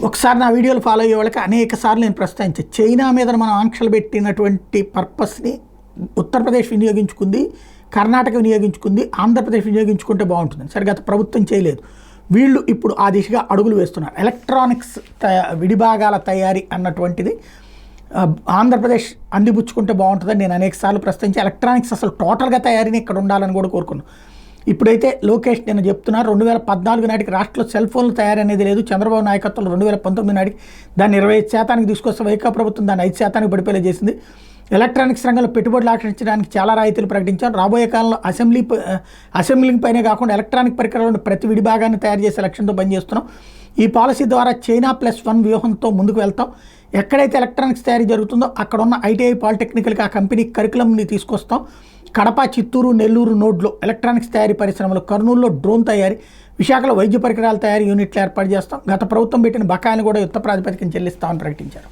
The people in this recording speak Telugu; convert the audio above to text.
ఒకసారి నా వీడియోలు ఫాలో అయ్యే వాళ్ళకి అనేక సార్లు నేను ప్రస్తావించాను. చైనా మీద మనం ఆంక్షలు పెట్టినటువంటి పర్పస్ని ఉత్తరప్రదేశ్ వినియోగించుకుంది, కర్ణాటక వినియోగించుకుంది, ఆంధ్రప్రదేశ్ వినియోగించుకుంటే బాగుంటుంది. సరే, గత ప్రభుత్వం చేయలేదు. వీళ్ళు ఇప్పుడు ఆ దిశగా అడుగులు వేస్తున్నారు. ఎలక్ట్రానిక్స్ విడిభాగాల తయారీ అన్నటువంటిది ఆంధ్రప్రదేశ్ అందిపుచ్చుకుంటే బాగుంటుందని నేను అనేక సార్లు ప్రశ్నించి ఎలక్ట్రానిక్స్ అసలు టోటల్గా తయారీని ఇక్కడ ఉండాలని కూడా కోరుకున్నాను. ఇప్పుడైతే లోకేష్ నేను చెప్తున్నా 2014 నాటికి రాష్ట్రంలో సెల్ ఫోన్లు తయారీ అనేది లేదు. చంద్రబాబు నాయకత్వంలో 2019 నాటికి దాన్ని 25% తీసుకొస్తే వైకా ప్రభుత్వం దాన్ని 5% పడిపోయేలా చేసింది. ఎలక్ట్రానిక్స్ రంగంలో పెట్టుబడులు ఆకర్షించడానికి చాలా రాయితీలు ప్రకటించాం. రాబోయే కాలంలో అసెంబ్లింగ్ పైనే కాకుండా ఎలక్ట్రానిక్ పరికరాలను ప్రతి విడిభాగాన్ని తయారు చేసే లక్ష్యంతో పనిచేస్తున్నాం. ఈ పాలసీ ద్వారా చైనా +1 వ్యూహంతో ముందుకు వెళ్తాం. ఎక్కడైతే ఎలక్ట్రానిక్స్ తయారీ జరుగుతుందో అక్కడ ఉన్న ఐటీఐ పాలిటెక్నికల్కి ఆ కంపెనీ కరికులంని తీసుకొస్తాం. కడప, చిత్తూరు, నెల్లూరు నోడ్లో ఎలక్ట్రానిక్స్ తయారీ పరిశ్రమలు, కర్నూలులో డ్రోన్ తయారీ, విశాఖలో వైద్య పరికరాల తయారీ యూనిట్లు ఏర్పాటు చేస్తాం. గత ప్రభుత్వం పెట్టిన బకాయిలు కూడా యుద్ధ ప్రాతిపదికన చెల్లిస్తామని ప్రకటించారు.